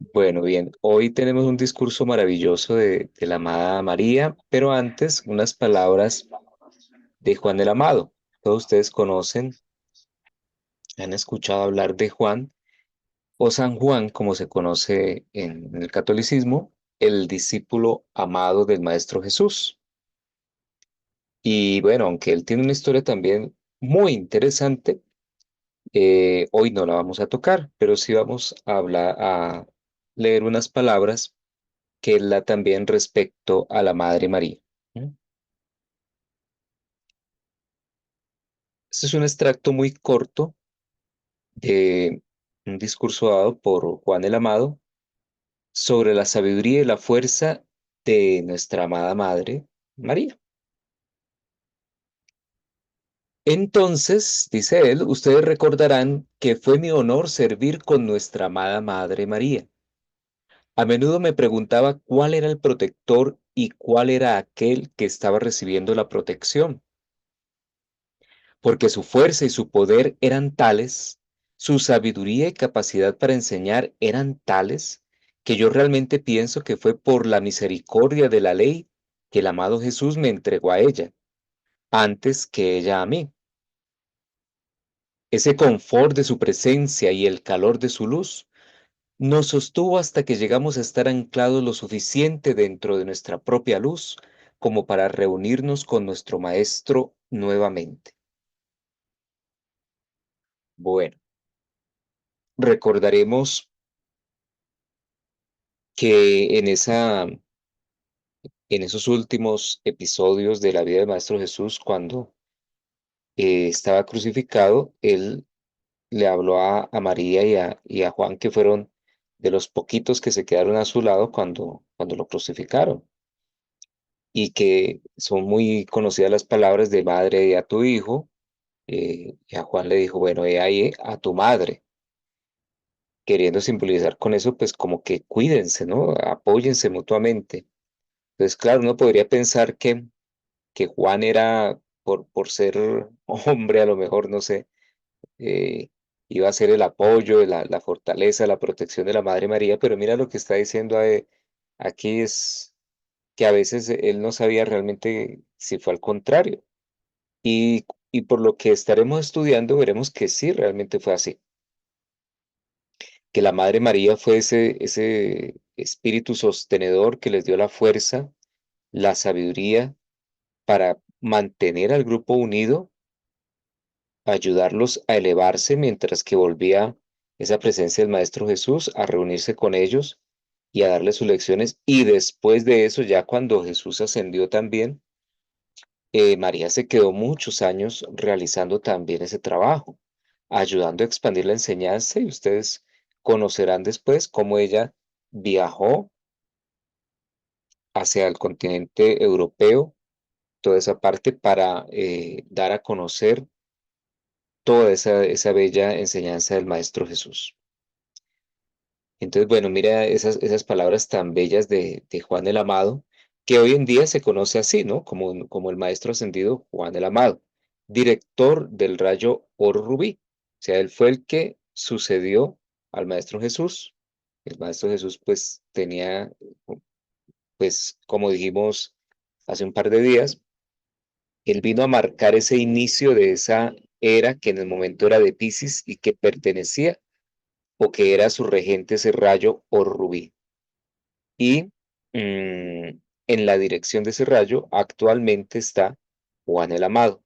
Bueno, bien, hoy tenemos un discurso maravilloso de la amada María, pero antes unas palabras de Juan el Amado. Todos ustedes conocen, han escuchado hablar de Juan o San Juan, como se conoce en el catolicismo, el discípulo amado del Maestro Jesús. Y bueno, aunque él tiene una historia también muy interesante, hoy no la vamos a tocar, pero sí vamos a hablar, a leer unas palabras que es la también respecto a la Madre María. ¿Mm? Este es un extracto muy corto de un discurso dado por Juan el Amado sobre la sabiduría y la fuerza de nuestra amada Madre María. Entonces, dice él, ustedes recordarán que fue mi honor servir con nuestra amada Madre María. A menudo me preguntaba cuál era el protector y cuál era aquel que estaba recibiendo la protección, porque su fuerza y su poder eran tales, su sabiduría y capacidad para enseñar eran tales, que yo realmente pienso que fue por la misericordia de la ley que el amado Jesús me entregó a ella, antes que ella a mí. Ese confort de su presencia y el calor de su luz nos sostuvo hasta que llegamos a estar anclados lo suficiente dentro de nuestra propia luz como para reunirnos con nuestro Maestro nuevamente. Bueno, recordaremos que en esos últimos episodios de la vida del Maestro Jesús, cuando estaba crucificado, él le habló a María y a Juan, que fueron de los poquitos que se quedaron a su lado cuando lo crucificaron, y que son muy conocidas las palabras de madre a tu hijo, y a Juan le dijo, bueno, he ahí a tu madre, queriendo simbolizar con eso, pues como que cuídense, ¿no? Apóyense mutuamente. Entonces, claro, uno podría pensar que Juan era, por ser hombre, a lo mejor, no sé, eh, iba a ser el apoyo, la fortaleza, la protección de la Madre María, pero mira lo que está diciendo aquí es que a veces él no sabía realmente si fue al contrario. Y por lo que estaremos estudiando, veremos que sí, realmente fue así, que la Madre María fue ese espíritu sostenedor que les dio la fuerza, la sabiduría para mantener al grupo unido, ayudarlos a elevarse mientras que volvía esa presencia del Maestro Jesús a reunirse con ellos y a darles sus lecciones. Y después de eso, ya cuando Jesús ascendió también, María se quedó muchos años realizando también ese trabajo, ayudando a expandir la enseñanza y ustedes conocerán después cómo ella viajó hacia el continente europeo, toda esa parte para dar a conocer toda esa bella enseñanza del Maestro Jesús. Entonces, bueno, mira esas palabras tan bellas de Juan el Amado, que hoy en día se conoce así, ¿no? Como el Maestro Ascendido Juan el Amado, director del Rayo Oro Rubí. O sea, él fue el que sucedió al Maestro Jesús. El Maestro Jesús, pues, tenía, pues, como dijimos hace un par de días, él vino a marcar ese inicio de esa era que en el momento era de Piscis y que pertenecía o que era su regente ese rayo o rubí. Y en la dirección de ese rayo actualmente está Juan el Amado.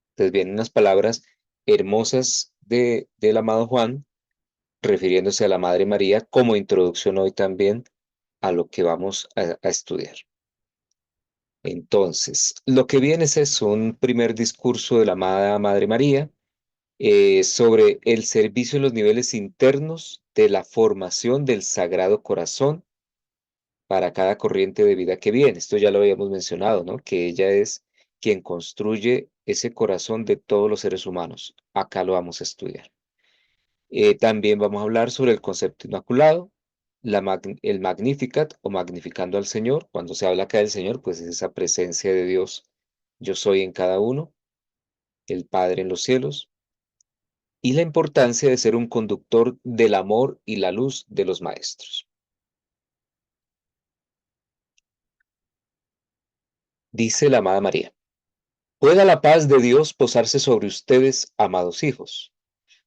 Entonces vienen unas palabras hermosas del amado Juan, refiriéndose a la Madre María como introducción hoy también a lo que vamos a estudiar. Entonces, lo que viene es un primer discurso de la amada Madre María, sobre el servicio en los niveles internos de la formación del Sagrado Corazón para cada corriente de vida que viene. Esto ya lo habíamos mencionado, ¿no? Que ella es quien construye ese corazón de todos los seres humanos. Acá lo vamos a estudiar. También vamos a hablar sobre el concepto inmaculado, el Magnificat o magnificando al Señor. Cuando se habla acá del Señor, pues es esa presencia de Dios. Yo soy en cada uno, el Padre en los cielos. y la importancia de ser un conductor del amor y la luz de los maestros. Dice la amada María: pueda la paz de Dios posarse sobre ustedes, amados hijos.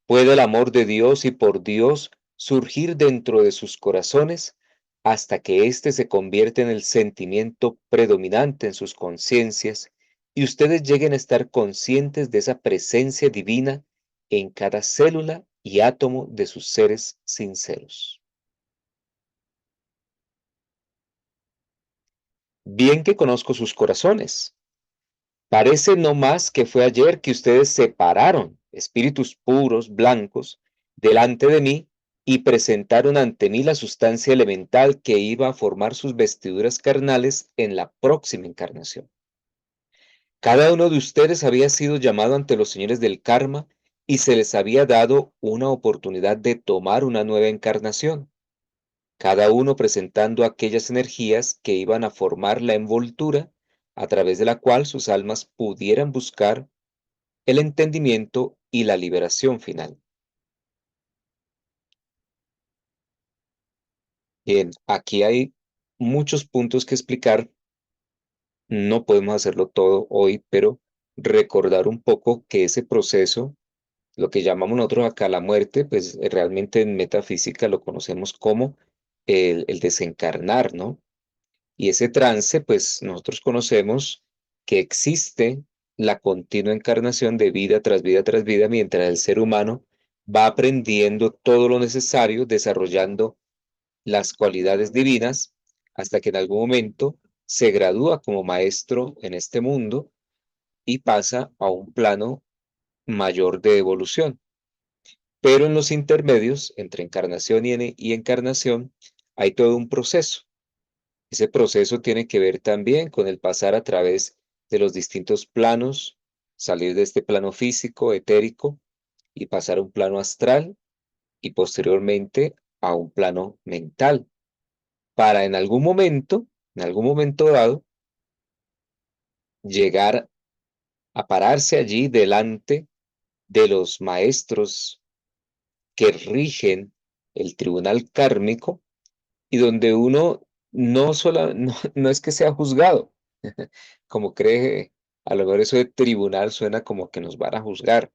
Puede el amor de Dios y por Dios surgir dentro de sus corazones hasta que éste se convierta en el sentimiento predominante en sus conciencias y ustedes lleguen a estar conscientes de esa presencia divina en cada célula y átomo de sus seres sinceros. Bien que conozco sus corazones. Parece no más que fue ayer que ustedes se pararon, espíritus puros, blancos, delante de mí y presentaron ante mí la sustancia elemental que iba a formar sus vestiduras carnales en la próxima encarnación. Cada uno de ustedes había sido llamado ante los señores del karma y se les había dado una oportunidad de tomar una nueva encarnación, cada uno presentando aquellas energías que iban a formar la envoltura a través de la cual sus almas pudieran buscar el entendimiento y la liberación final. Bien, aquí hay muchos puntos que explicar. No podemos hacerlo todo hoy, pero recordar un poco que ese proceso, lo que llamamos nosotros acá la muerte, pues realmente en metafísica lo conocemos como el desencarnar, ¿no? Y ese trance, pues nosotros conocemos que existe la continua encarnación de vida tras vida tras vida, mientras el ser humano va aprendiendo todo lo necesario, desarrollando las cualidades divinas, hasta que en algún momento se gradúa como maestro en este mundo y pasa a un plano mayor de evolución. Pero en los intermedios, entre encarnación y encarnación, hay todo un proceso. Ese proceso tiene que ver también con el pasar a través de los distintos planos, salir de este plano físico, etérico, y pasar a un plano astral y posteriormente a un plano mental, para en algún momento dado, llegar a pararse allí delante de los maestros que rigen el tribunal kármico y donde uno no es que sea juzgado, como cree, a lo mejor eso de tribunal suena como que nos van a juzgar.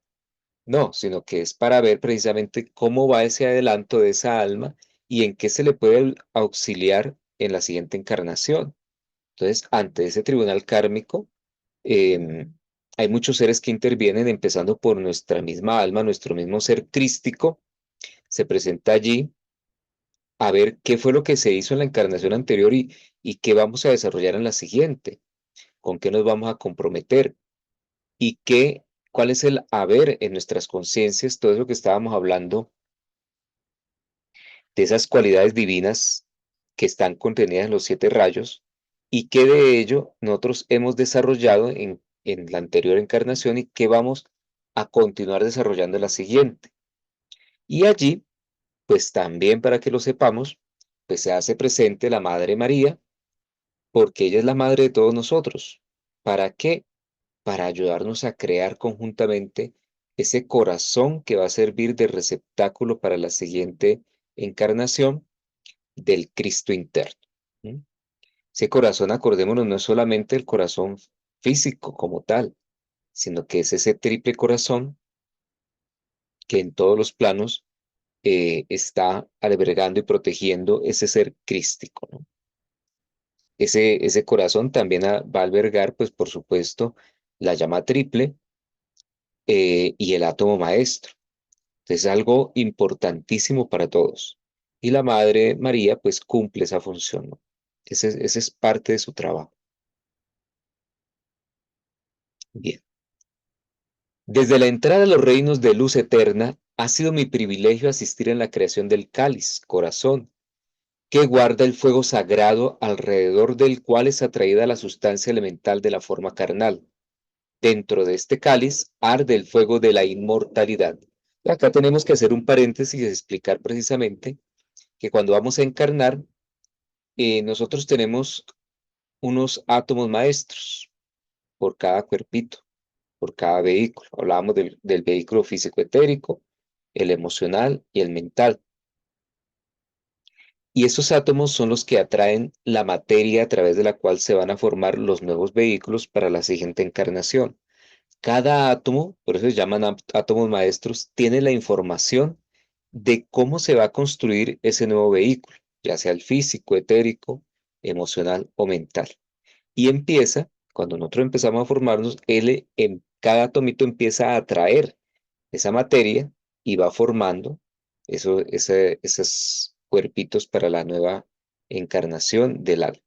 No, sino que es para ver precisamente cómo va ese adelanto de esa alma y en qué se le puede auxiliar en la siguiente encarnación. Entonces, ante ese tribunal kármico, hay muchos seres que intervienen, empezando por nuestra misma alma, nuestro mismo ser crístico, se presenta allí a ver qué fue lo que se hizo en la encarnación anterior y qué vamos a desarrollar en la siguiente, con qué nos vamos a comprometer y cuál es el haber en nuestras conciencias, todo eso que estábamos hablando, de esas cualidades divinas que están contenidas en los 7 rayos y qué de ello nosotros hemos desarrollado en la anterior encarnación y qué vamos a continuar desarrollando en la siguiente. Y allí, pues también para que lo sepamos, pues se hace presente la Madre María, porque ella es la madre de todos nosotros. ¿Para qué? Para ayudarnos a crear conjuntamente ese corazón que va a servir de receptáculo para la siguiente encarnación del Cristo interno. ¿Mm? Ese corazón, acordémonos, no es solamente el corazón físico como tal, sino que es ese triple corazón que en todos los planos está albergando y protegiendo ese ser crístico, ¿no? Ese corazón también va a albergar, pues por supuesto, la llama triple y el átomo maestro. Entonces, es algo importantísimo para todos. Y la Madre María, pues cumple esa función, ¿no? Ese es parte de su trabajo. Bien. Desde la entrada a los reinos de luz eterna, ha sido mi privilegio asistir en la creación del cáliz, corazón, que guarda el fuego sagrado alrededor del cual es atraída la sustancia elemental de la forma carnal. Dentro de este cáliz arde el fuego de la inmortalidad. Y acá tenemos que hacer un paréntesis y explicar precisamente que cuando vamos a encarnar, nosotros tenemos unos átomos maestros por cada cuerpito, por cada vehículo. Hablábamos del vehículo físico etérico, el emocional y el mental. Y esos átomos son los que atraen la materia a través de la cual se van a formar los nuevos vehículos para la siguiente encarnación. Cada átomo, por eso se llaman átomos maestros, tiene la información de cómo se va a construir ese nuevo vehículo, ya sea el físico, etérico, emocional o mental. Y empieza, cuando nosotros empezamos a formarnos, él en cada atomito empieza a atraer esa materia y va formando esos cuerpitos para la nueva encarnación del alma.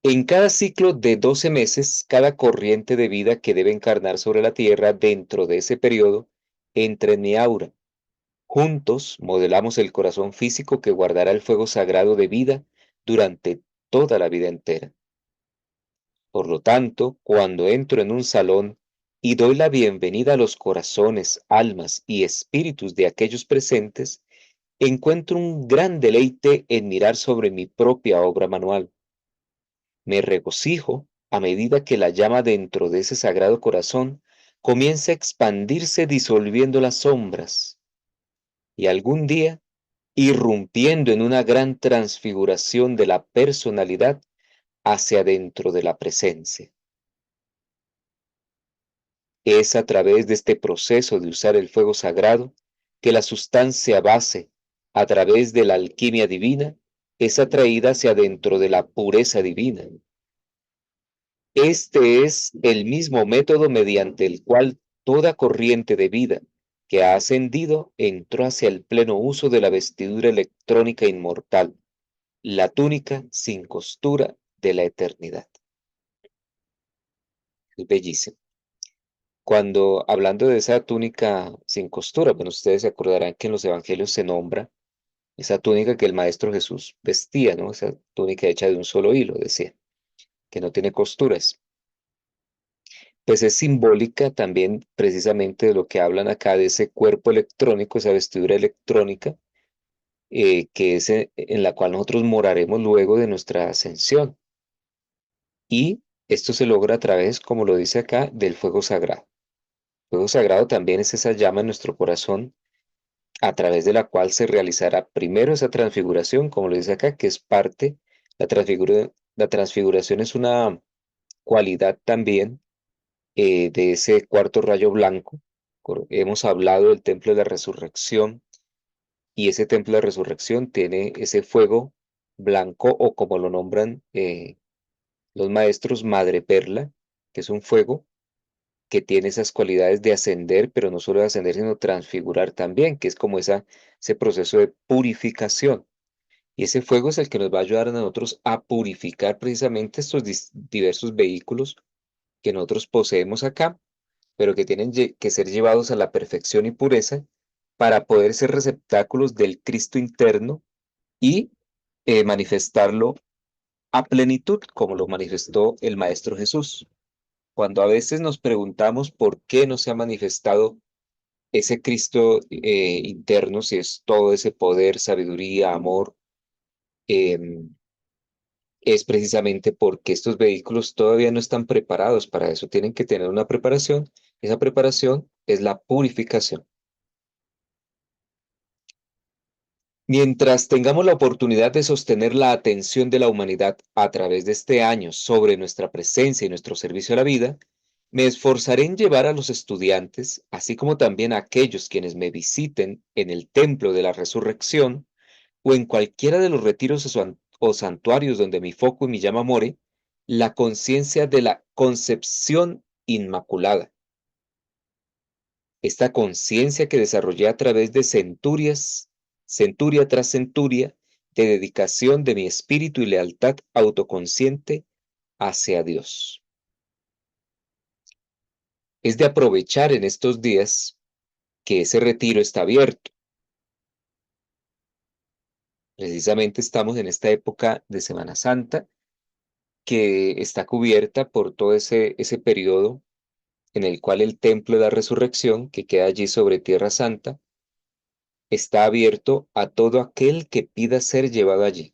En cada ciclo de 12 meses, cada corriente de vida que debe encarnar sobre la Tierra dentro de ese periodo entra en mi aura. Juntos modelamos el corazón físico que guardará el fuego sagrado de vida durante toda la vida entera. Por lo tanto, cuando entro en un salón y doy la bienvenida a los corazones, almas y espíritus de aquellos presentes, encuentro un gran deleite en mirar sobre mi propia obra manual. Me regocijo a medida que la llama dentro de ese sagrado corazón comienza a expandirse disolviendo las sombras y algún día, irrumpiendo en una gran transfiguración de la personalidad hacia dentro de la presencia. Es a través de este proceso de usar el fuego sagrado que la sustancia base, a través de la alquimia divina, es atraída hacia dentro de la pureza divina. Este es el mismo método mediante el cual toda corriente de vida que ha ascendido entró hacia el pleno uso de la vestidura electrónica inmortal, la túnica sin costura de la eternidad. Es bellísimo. Cuando hablando de esa túnica sin costura, bueno, ustedes se acordarán que en los evangelios se nombra esa túnica que el Maestro Jesús vestía, ¿no? Esa túnica hecha de un solo hilo, decía, que no tiene costuras. Pues es simbólica también precisamente de lo que hablan acá de ese cuerpo electrónico, esa vestidura electrónica, que es en la cual nosotros moraremos luego de nuestra ascensión. Y esto se logra a través, como lo dice acá, del fuego sagrado. El fuego sagrado también es esa llama en nuestro corazón a través de la cual se realizará primero esa transfiguración, como lo dice acá, que es parte, la transfiguración es una cualidad también de ese cuarto rayo blanco. Hemos hablado del templo de la resurrección y ese templo de resurrección tiene ese fuego blanco o como lo nombran los maestros, madre perla, que es un fuego que tiene esas cualidades de ascender, pero no solo de ascender, sino transfigurar también, que es como ese proceso de purificación. Y ese fuego es el que nos va a ayudar a nosotros a purificar precisamente estos diversos vehículos que nosotros poseemos acá, pero que tienen que ser llevados a la perfección y pureza para poder ser receptáculos del Cristo interno y manifestarlo a plenitud, como lo manifestó el Maestro Jesús. Cuando a veces nos preguntamos por qué no se ha manifestado ese Cristo interno, si es todo ese poder, sabiduría, amor, em, es precisamente porque estos vehículos todavía no están preparados para eso. Tienen que tener una preparación. Esa preparación es la purificación. Mientras tengamos la oportunidad de sostener la atención de la humanidad a través de este año sobre nuestra presencia y nuestro servicio a la vida, me esforzaré en llevar a los estudiantes, así como también a aquellos quienes me visiten en el Templo de la Resurrección o en cualquiera de los retiros o santuarios donde mi foco y mi llama more, la conciencia de la concepción inmaculada. Esta conciencia que desarrollé a través de centurias, centuria tras centuria, de dedicación de mi espíritu y lealtad autoconsciente hacia Dios. Es de aprovechar en estos días que ese retiro está abierto. Precisamente estamos en esta época de Semana Santa que está cubierta por todo ese periodo en el cual el Templo de la Resurrección, que queda allí sobre Tierra Santa, está abierto a todo aquel que pida ser llevado allí.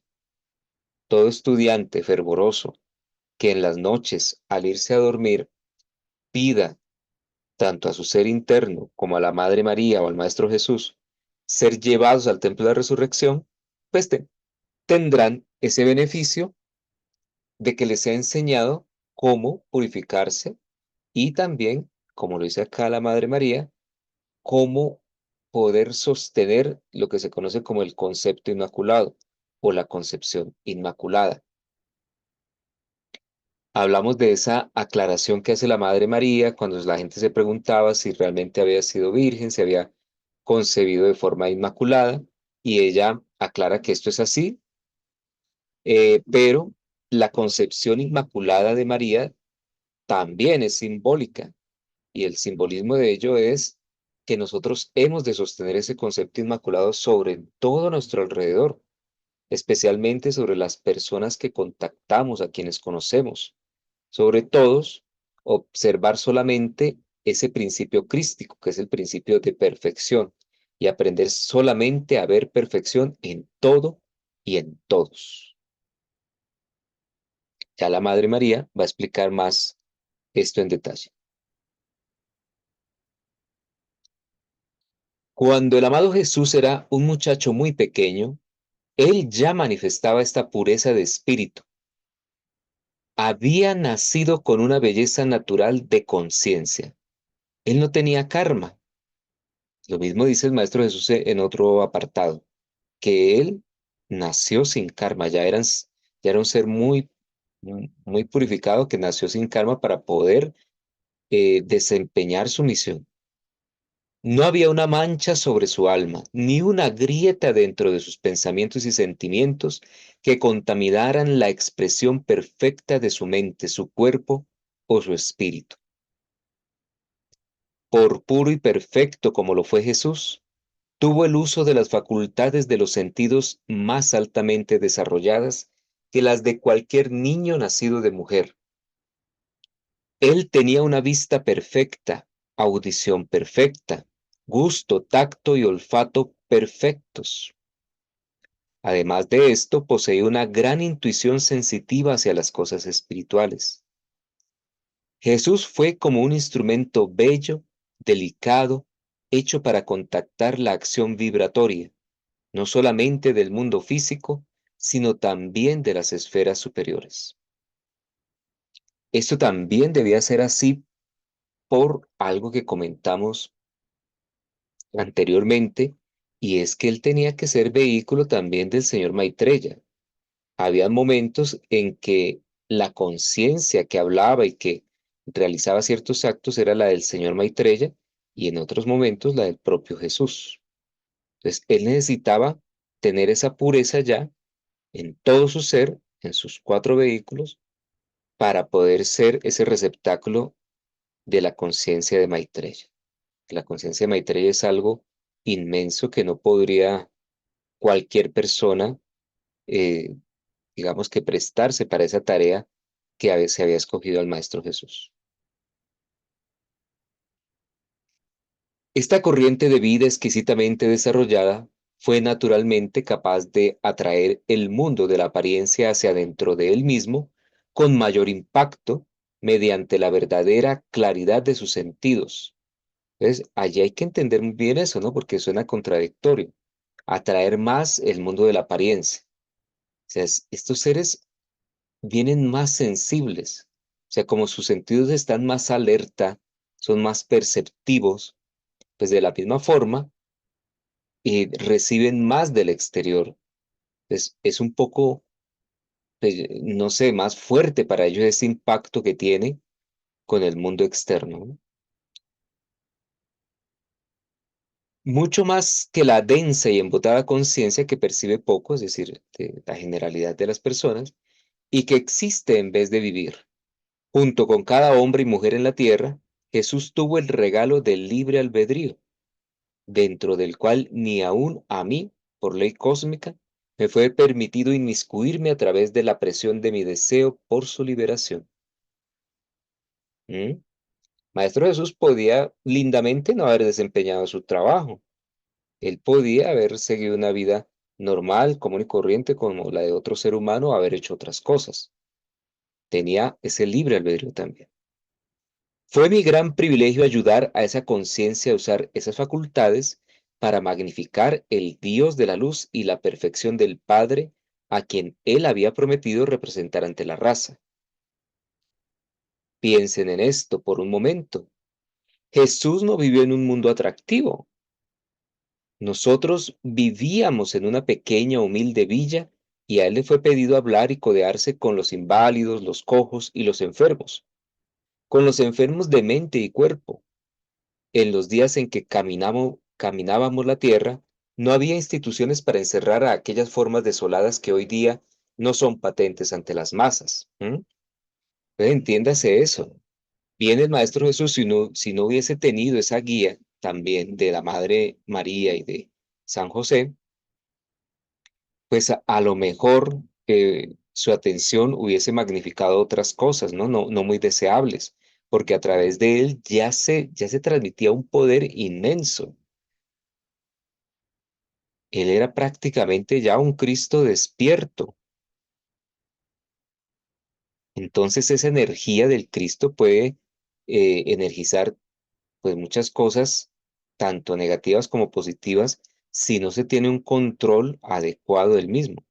Todo estudiante fervoroso que en las noches, al irse a dormir, pida tanto a su ser interno como a la Madre María o al Maestro Jesús, ser llevados al templo de la resurrección, pues tendrán ese beneficio de que les ha enseñado cómo purificarse y también, como lo dice acá la Madre María, cómo poder sostener lo que se conoce como el concepto inmaculado o la concepción inmaculada. Hablamos de esa aclaración que hace la Madre María cuando la gente se preguntaba si realmente había sido virgen, si había concebido de forma inmaculada, y ella aclara que esto es así, pero la concepción inmaculada de María también es simbólica, y el simbolismo de ello es que nosotros hemos de sostener ese concepto inmaculado sobre todo nuestro alrededor, especialmente sobre las personas que contactamos, a quienes conocemos. Sobre todos, observar solamente ese principio crístico, que es el principio de perfección, y aprender solamente a ver perfección en todo y en todos. Ya la Madre María va a explicar más esto en detalle. Cuando el amado Jesús era un muchacho muy pequeño, él ya manifestaba esta pureza de espíritu. Había nacido con una belleza natural de conciencia. Él no tenía karma. Lo mismo dice el Maestro Jesús en otro apartado, que él nació sin karma, ya era un ser muy purificado que nació sin karma para poder desempeñar su misión. No había una mancha sobre su alma, ni una grieta dentro de sus pensamientos y sentimientos que contaminaran la expresión perfecta de su mente, su cuerpo o su espíritu. Por puro y perfecto como lo fue Jesús, tuvo el uso de las facultades de los sentidos más altamente desarrolladas que las de cualquier niño nacido de mujer. Él tenía una vista perfecta, audición perfecta, gusto, tacto y olfato perfectos. Además de esto, poseía una gran intuición sensitiva hacia las cosas espirituales. Jesús fue como un instrumento bello, delicado, hecho para contactar la acción vibratoria, no solamente del mundo físico, sino también de las esferas superiores. Esto también debía ser así por algo que comentamos anteriormente, y es que él tenía que ser vehículo también del señor Maitreya. Había momentos en que la conciencia que hablaba y que realizaba ciertos actos era la del señor Maitreya y en otros momentos la del propio Jesús. Entonces, él necesitaba tener esa pureza ya en todo su ser, en sus cuatro vehículos, para poder ser ese receptáculo de la conciencia de Maitreya. La conciencia de Maitreya es algo inmenso que no podría cualquier persona, eh, digamos que prestarse para esa tarea que a veces había escogido al Maestro Jesús. Esta corriente de vida exquisitamente desarrollada fue naturalmente capaz de atraer el mundo de la apariencia hacia dentro de él mismo con mayor impacto mediante la verdadera claridad de sus sentidos. Entonces, allí hay que entender muy bien eso, ¿no? Porque suena contradictorio. Atraer más el mundo de la apariencia. O sea, estos seres vienen más sensibles. O sea, como sus sentidos están más alerta, son más perceptivos, pues de la misma forma reciben más del exterior. Es un poco, pues, no sé, más fuerte para ellos ese impacto que tiene con el mundo externo, ¿no? Mucho más que la densa y embotada conciencia que percibe poco, es decir, de la generalidad de las personas, y que existe en vez de vivir. Junto con cada hombre y mujer en la tierra, Jesús tuvo el regalo del libre albedrío, dentro del cual ni aun a mí, por ley cósmica, me fue permitido inmiscuirme a través de la presión de mi deseo por su liberación. ¿Mm? Maestro Jesús podía lindamente no haber desempeñado su trabajo. Él podía haber seguido una vida normal, común y corriente como la de otro ser humano, haber hecho otras cosas. Tenía ese libre albedrío también. Fue mi gran privilegio ayudar a esa conciencia a usar esas facultades para magnificar el Dios de la luz y la perfección del Padre a quien él había prometido representar ante la raza. Piensen en esto por un momento. Jesús no vivió en un mundo atractivo. Nosotros vivíamos en una pequeña, humilde villa y a él le fue pedido hablar y codearse con los inválidos, los cojos y los enfermos, con los enfermos de mente y cuerpo. En los días en que caminábamos la tierra, no había instituciones para encerrar a aquellas formas desoladas que hoy día no son patentes ante las masas. Entonces, entiéndase eso. Viene el Maestro Jesús, si no hubiese tenido esa guía también de la Madre María y de San José, pues a lo mejor su atención hubiese magnificado otras cosas, ¿no? No muy deseables, porque a través de él ya se transmitía un poder inmenso. Él era prácticamente ya un Cristo despierto. Entonces esa energía del Cristo puede energizar pues muchas cosas, tanto negativas como positivas, si no se tiene un control adecuado del mismo.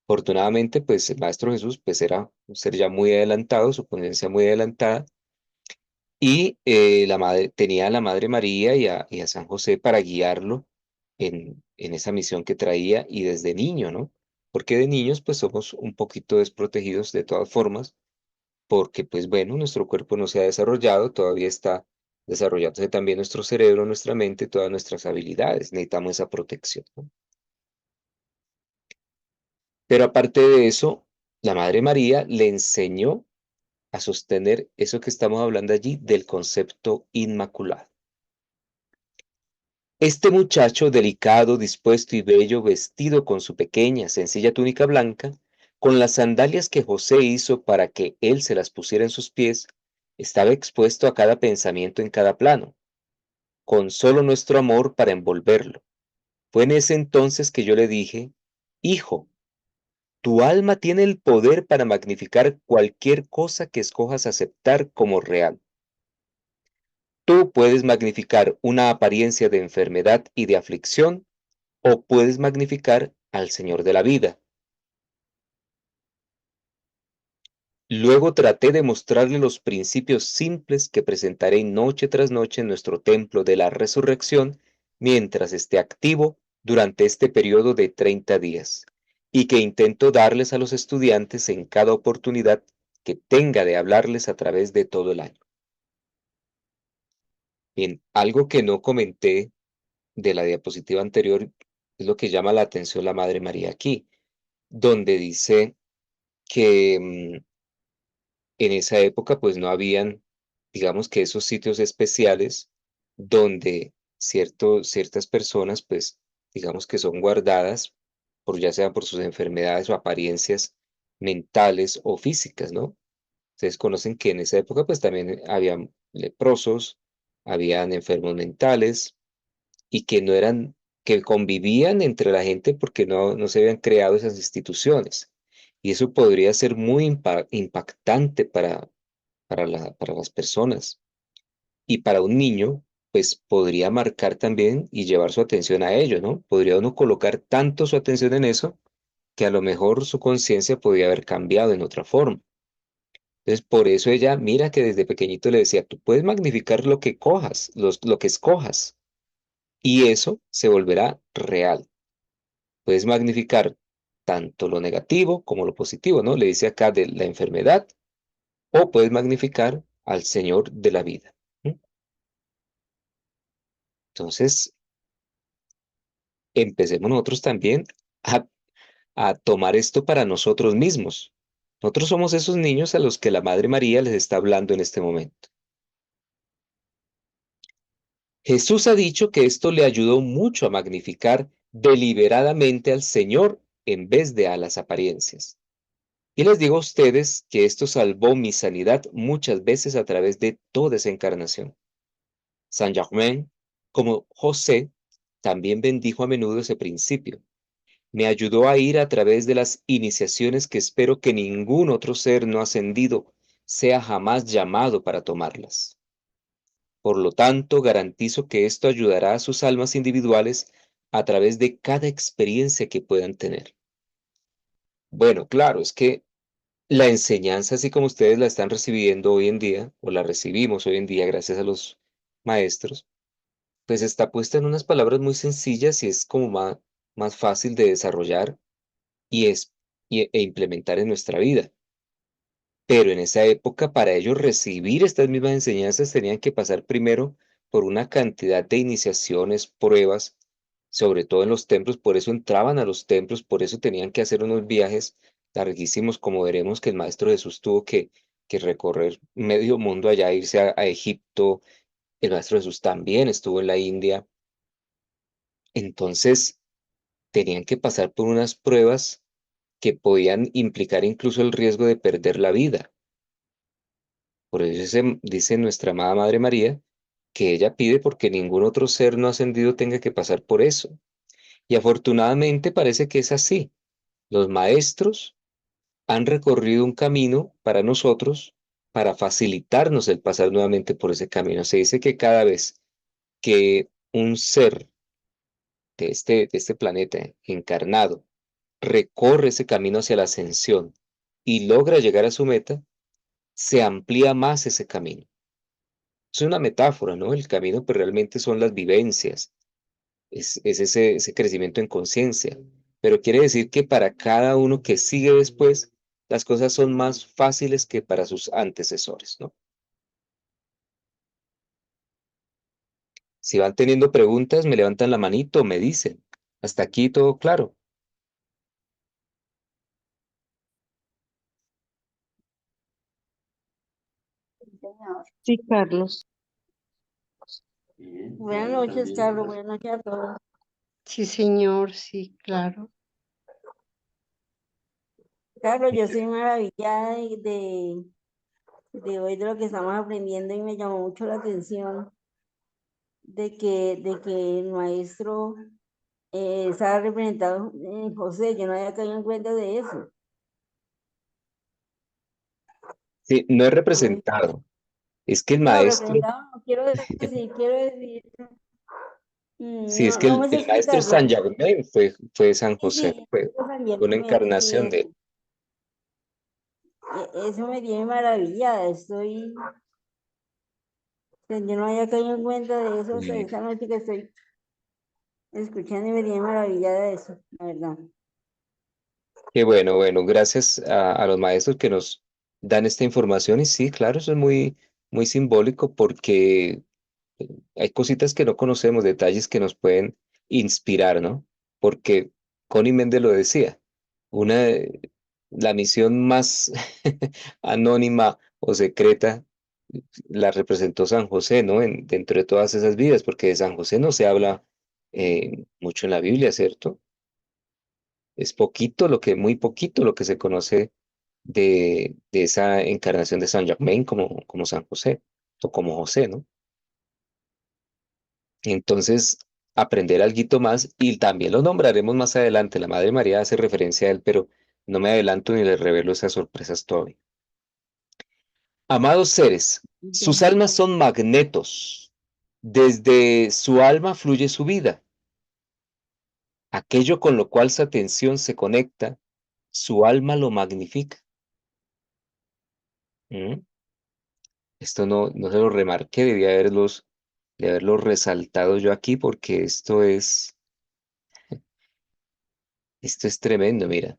Afortunadamente, pues el Maestro Jesús pues era un ser ya muy adelantado, su conciencia muy adelantada, y tenía a la Madre María y a San José para guiarlo en esa misión que traía y desde niño, ¿no? Porque de niños pues somos un poquito desprotegidos de todas formas, porque pues bueno, nuestro cuerpo no se ha desarrollado, todavía está desarrollándose también nuestro cerebro, nuestra mente, todas nuestras habilidades, necesitamos esa protección, ¿no? Pero aparte de eso, la Madre María le enseñó a sostener eso que estamos hablando allí del concepto inmaculado. Este muchacho delicado, dispuesto y bello, vestido con su pequeña, sencilla túnica blanca, con las sandalias que José hizo para que él se las pusiera en sus pies, estaba expuesto a cada pensamiento en cada plano, con solo nuestro amor para envolverlo. Fue en ese entonces que yo le dije, Hijo, tu alma tiene el poder para magnificar cualquier cosa que escojas aceptar como real. Tú puedes magnificar una apariencia de enfermedad y de aflicción o puedes magnificar al Señor de la vida. Luego traté de mostrarle los principios simples que presentaré noche tras noche en nuestro templo de la resurrección mientras esté activo durante este periodo de 30 días y que intento darles a los estudiantes en cada oportunidad que tenga de hablarles a través de todo el año. Bien, algo que no comenté de la diapositiva anterior es lo que llama la atención la Madre María aquí, donde dice que en esa época pues no habían, digamos que esos sitios especiales donde ciertas personas pues digamos que son guardadas por ya sea por sus enfermedades o apariencias mentales o físicas, ¿no? Ustedes conocen que en esa época pues también habían leprosos, habían enfermos mentales y que no eran, que convivían entre la gente porque no se habían creado esas instituciones. Y eso podría ser muy impactante para las personas. Y para un niño, pues podría marcar también y llevar su atención a ello, ¿no? Podría uno colocar tanto su atención en eso que a lo mejor su conciencia podría haber cambiado en otra forma. Entonces, por eso ella, mira que desde pequeñito le decía, tú puedes magnificar lo que cojas, lo que escojas, y eso se volverá real. Puedes magnificar tanto lo negativo como lo positivo, ¿no? Le dice acá de la enfermedad, o puedes magnificar al Señor de la vida. ¿M? Entonces, empecemos nosotros también a, a tomar esto para nosotros mismos. Nosotros somos esos niños a los que la Madre María les está hablando en este momento. Jesús ha dicho que esto le ayudó mucho a magnificar deliberadamente al Señor en vez de a las apariencias. Y les digo a ustedes que esto salvó mi sanidad muchas veces a través de toda esa encarnación. Saint Germain, como José, también bendijo a menudo ese principio. Me ayudó a ir a través de las iniciaciones que espero que ningún otro ser no ascendido sea jamás llamado para tomarlas. Por lo tanto, garantizo que esto ayudará a sus almas individuales a través de cada experiencia que puedan tener. Bueno, claro, es que la enseñanza, así como ustedes la están recibiendo hoy en día, o la recibimos hoy en día gracias a los maestros, pues está puesta en unas palabras muy sencillas y es como más fácil de desarrollar y e implementar en nuestra vida. Pero en esa época, para ellos recibir estas mismas enseñanzas, tenían que pasar primero por una cantidad de iniciaciones, pruebas, sobre todo en los templos, por eso entraban a los templos, por eso tenían que hacer unos viajes larguísimos, como veremos que el Maestro Jesús tuvo que recorrer medio mundo allá, irse a Egipto, el Maestro Jesús también estuvo en la India, entonces tenían que pasar por unas pruebas que podían implicar incluso el riesgo de perder la vida. Por eso dice nuestra amada Madre María que ella pide porque ningún otro ser no ascendido tenga que pasar por eso. Y afortunadamente parece que es así. Los maestros han recorrido un camino para nosotros para facilitarnos el pasar nuevamente por ese camino. Se dice que cada vez que un ser de este planeta encarnado recorre ese camino hacia la ascensión y logra llegar a su meta, se amplía más ese camino. Es una metáfora, ¿no? El camino, pues realmente son las vivencias, es ese crecimiento en conciencia, pero quiere decir que para cada uno que sigue después, las cosas son más fáciles que para sus antecesores, ¿no? Si van teniendo preguntas, me levantan la manito, me dicen. Hasta aquí todo claro. Sí, Carlos. Buenas noches, Carlos. Buenas noches a todos. Sí, señor, sí, claro. Carlos, yo soy maravillada de hoy de lo que estamos aprendiendo y me llamó mucho la atención de que el maestro estaba representado en José. Yo no había caído en cuenta de eso. Sí, no es Muy- representado. Es que el No, maestro, representado, no quiero decir, sí, es no, que no me sé el maestro explicarlo. San Germain fue San Sí, José, sí, fue San una Germán, sí, encarnación de él. eso me tiene maravillada. Yo no había caído en cuenta de eso hasta Sí. esta noche que estoy escuchando y me tiene maravillada de eso, la verdad. Qué bueno, bueno, gracias a los maestros que nos dan esta información y sí, claro, eso es muy simbólico porque hay cositas que no conocemos, detalles que nos pueden inspirar, ¿no? Porque Connie Méndez lo decía, una, la misión más anónima o secreta la representó San José, ¿no? Dentro de todas esas vidas, porque de San José no se habla mucho en la Biblia, ¿cierto? Es poquito muy poquito lo que se conoce de esa encarnación de San Germain como San José, o como José, ¿no? Entonces, aprender algo más y también lo nombraremos más adelante. La Madre María hace referencia a él, pero no me adelanto ni les revelo esas sorpresas todavía. Amados seres, sus Ya. almas son magnetos. Desde su alma fluye su vida. Aquello con lo cual su atención se conecta, su alma lo magnifica. ¿Mm? Esto no se lo remarqué, de haberlos resaltado yo aquí porque esto es tremendo, mira,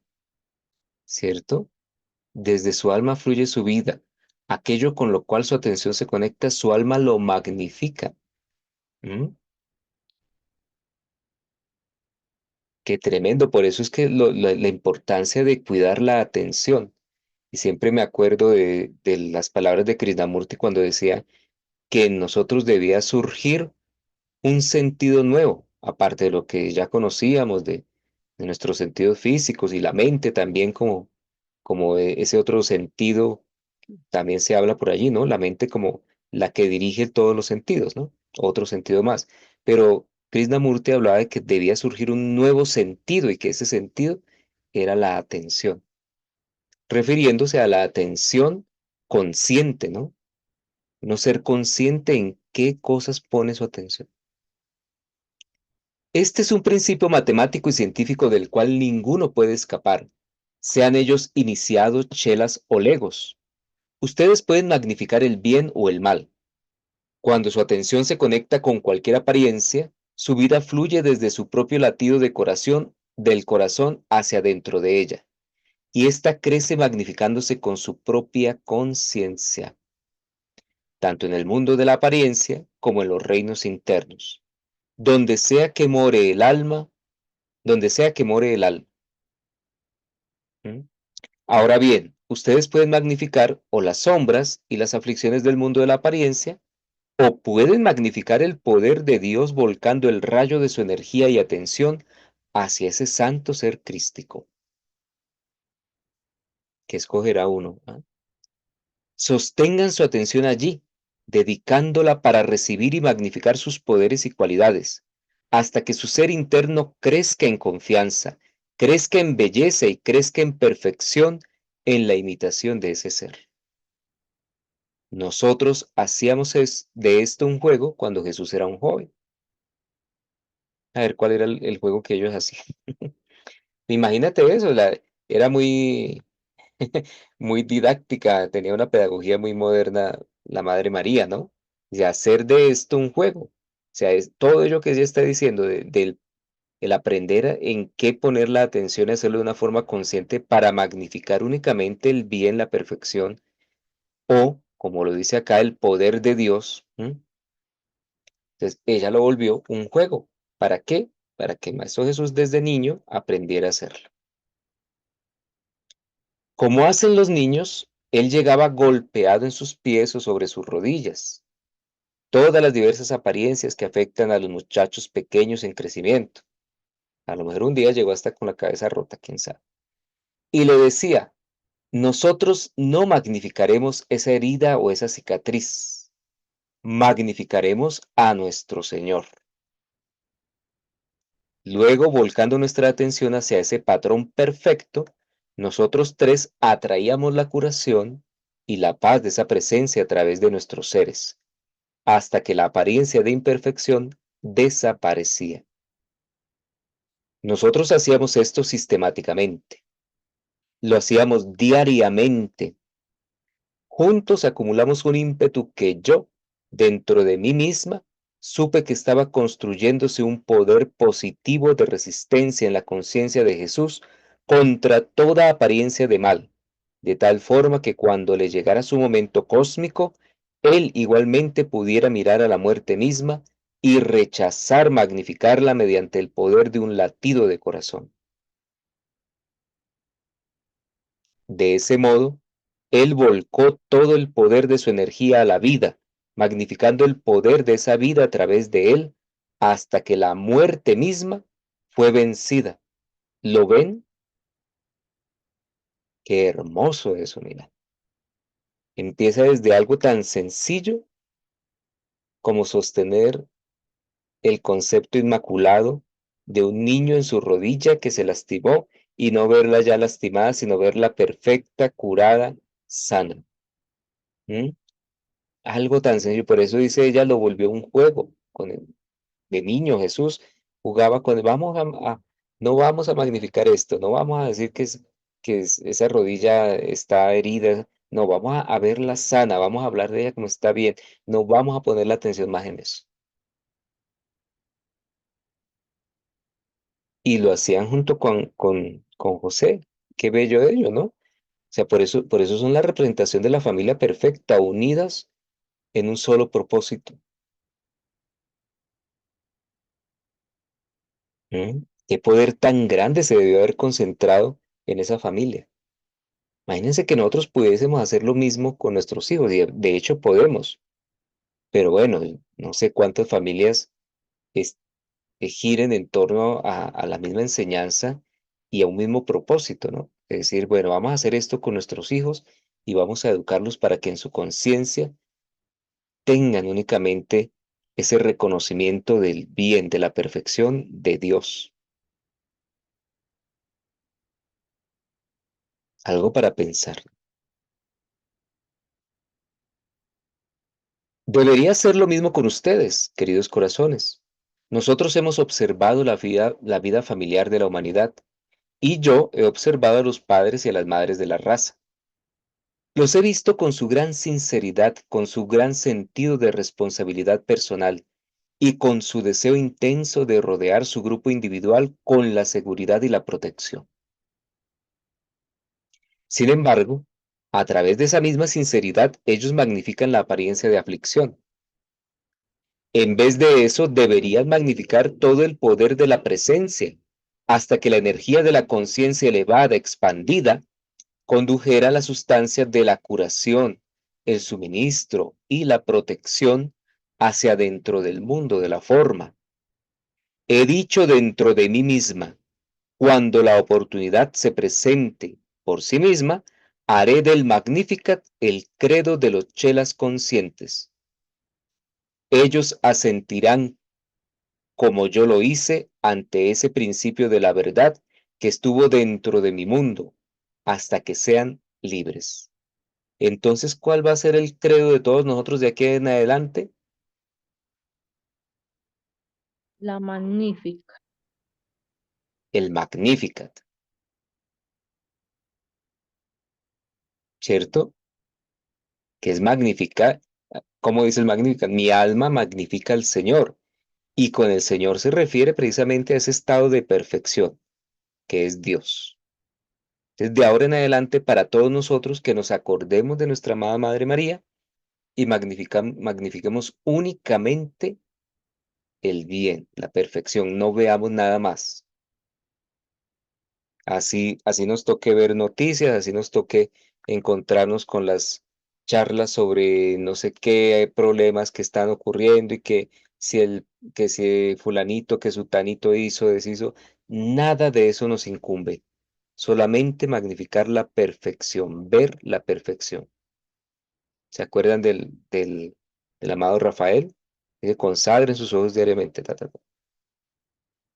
¿cierto? Desde su alma fluye su vida. Aquello con lo cual su atención se conecta, su alma lo magnifica. ¿Mm? Qué tremendo. Por eso es que la importancia de cuidar la atención. Y siempre me acuerdo de las palabras de Krishnamurti cuando decía que en nosotros debía surgir un sentido nuevo, aparte de lo que ya conocíamos de nuestros sentidos físicos y la mente también como ese otro sentido también se habla por allí, ¿no? La mente como la que dirige todos los sentidos, ¿no? Otro sentido más. Pero Krishnamurti hablaba de que debía surgir un nuevo sentido y que ese sentido era la atención, refiriéndose a la atención consciente, ¿no? No ser consciente en qué cosas pone su atención. Este es un principio matemático y científico del cual ninguno puede escapar, sean ellos iniciados, chelas o legos. Ustedes pueden magnificar el bien o el mal. Cuando su atención se conecta con cualquier apariencia, su vida fluye desde su propio latido de corazón, del corazón hacia dentro de ella, y ésta crece magnificándose con su propia conciencia, tanto en el mundo de la apariencia como en los reinos internos. Donde sea que more el alma, donde sea que more el alma. ¿Mm? Ahora bien, ustedes pueden magnificar o las sombras y las aflicciones del mundo de la apariencia, o pueden magnificar el poder de Dios volcando el rayo de su energía y atención hacia ese santo ser crístico. ¿Qué escogerá uno? ¿Ah? Sostengan su atención allí, dedicándola para recibir y magnificar sus poderes y cualidades, hasta que su ser interno crezca en confianza, crezca en belleza y crezca en perfección en la imitación de ese ser. Nosotros hacíamos de esto un juego cuando Jesús era un joven. A ver cuál era el juego que ellos hacían. Imagínate eso, era muy, muy didáctica, tenía una pedagogía muy moderna la Madre María, ¿no? De hacer de esto un juego. O sea, es todo ello que ella está diciendo, del el aprender en qué poner la atención y hacerlo de una forma consciente para magnificar únicamente el bien, la perfección, o, como lo dice acá, el poder de Dios. ¿M? Entonces, ella lo volvió un juego. ¿Para qué? Para que el Maestro Jesús desde niño aprendiera a hacerlo. Como hacen los niños, él llegaba golpeado en sus pies o sobre sus rodillas. Todas las diversas apariencias que afectan a los muchachos pequeños en crecimiento. A lo mejor un día llegó hasta con la cabeza rota, quién sabe. Y le decía, nosotros no magnificaremos esa herida o esa cicatriz. Magnificaremos a nuestro Señor. Luego, volcando nuestra atención hacia ese patrón perfecto, nosotros tres atraíamos la curación y la paz de esa presencia a través de nuestros seres, hasta que la apariencia de imperfección desaparecía. Nosotros hacíamos esto sistemáticamente, lo hacíamos diariamente. Juntos acumulamos un ímpetu que yo, dentro de mí misma, supe que estaba construyéndose un poder positivo de resistencia en la conciencia de Jesús contra toda apariencia de mal, de tal forma que cuando le llegara su momento cósmico, él igualmente pudiera mirar a la muerte misma y rechazar magnificarla mediante el poder de un latido de corazón. De ese modo, él volcó todo el poder de su energía a la vida, magnificando el poder de esa vida a través de él, hasta que la muerte misma fue vencida. ¿Lo ven? Qué hermoso eso, mira. Empieza desde algo tan sencillo como sostener el concepto inmaculado de un niño en su rodilla que se lastimó y no verla ya lastimada, sino verla perfecta, curada, sana. ¿Mm? Algo tan sencillo, por eso dice ella, lo volvió un juego. De niño Jesús jugaba con, no vamos a magnificar esto, no vamos a decir esa rodilla está herida, no, vamos a verla sana, vamos a hablar de ella como está bien, no vamos a poner la atención más en eso. Y lo hacían junto con José, qué bello ello, ¿no? O sea, por eso son la representación de la familia perfecta, unidas en un solo propósito. Qué poder tan grande se debió haber concentrado en esa familia. Imagínense que nosotros pudiésemos hacer lo mismo con nuestros hijos, y de hecho podemos, pero bueno, no sé cuántas familias es- giren en torno a la misma enseñanza y a un mismo propósito, ¿no? Es decir, bueno, vamos a hacer esto con nuestros hijos y vamos a educarlos para que en su conciencia tengan únicamente ese reconocimiento del bien, de la perfección de Dios. Algo para pensar. Debería ser lo mismo con ustedes, queridos corazones. Nosotros hemos observado la vida familiar de la humanidad y yo he observado a los padres y a las madres de la raza. Los he visto con su gran sinceridad, con su gran sentido de responsabilidad personal y con su deseo intenso de rodear su grupo individual con la seguridad y la protección. Sin embargo, a través de esa misma sinceridad, ellos magnifican la apariencia de aflicción. En vez de eso, deberían magnificar todo el poder de la presencia, hasta que la energía de la conciencia elevada, expandida, condujera la sustancia de la curación, el suministro y la protección hacia dentro del mundo de la forma. He dicho dentro de mí misma, cuando la oportunidad se presente por sí misma, haré del Magnificat el credo de los chelas conscientes. Ellos asentirán como yo lo hice ante ese principio de la verdad que estuvo dentro de mi mundo, hasta que sean libres. Entonces, ¿cuál va a ser el credo de todos nosotros de aquí en adelante? La magnífica. El Magnificat, ¿cierto? Que es magnificar, ¿cómo dice el Magnificat? Mi alma magnifica al Señor. Y con el Señor se refiere precisamente a ese estado de perfección, que es Dios. Desde ahora en adelante, para todos nosotros que nos acordemos de nuestra amada Madre María y magnifiquemos únicamente el bien, la perfección, no veamos nada más. Así nos toque ver noticias, así nos toque encontrarnos con las charlas sobre no sé qué problemas que están ocurriendo y que si fulanito, que sutanito hizo, deshizo, nada de eso nos incumbe. Solamente magnificar la perfección, ver la perfección. ¿Se acuerdan del amado Rafael? Dice, consagren sus ojos diariamente. Ta, ta, ta.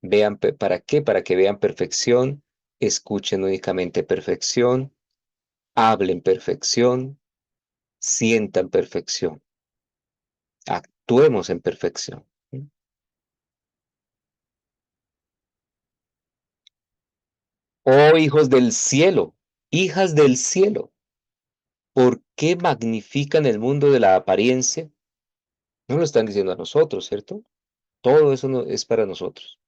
Vean, ¿para qué? Para que vean perfección, escuchen únicamente perfección, hablen perfección, sientan perfección, actuemos en perfección. Oh hijos del cielo, hijas del cielo, ¿por qué magnifican el mundo de la apariencia? No lo están diciendo a nosotros, ¿cierto? Todo eso es para nosotros.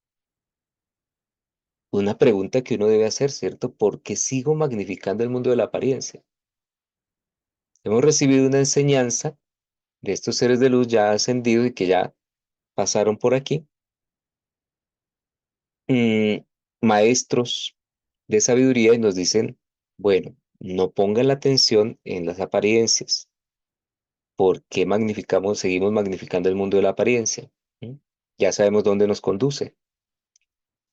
Una pregunta que uno debe hacer, ¿cierto? ¿Por qué sigo magnificando el mundo de la apariencia? Hemos recibido una enseñanza de estos seres de luz ya ascendidos y que ya pasaron por aquí, mm, maestros de sabiduría y nos dicen, bueno, no pongan la atención en las apariencias. ¿Por qué seguimos magnificando el mundo de la apariencia? ¿Mm? Ya sabemos dónde nos conduce.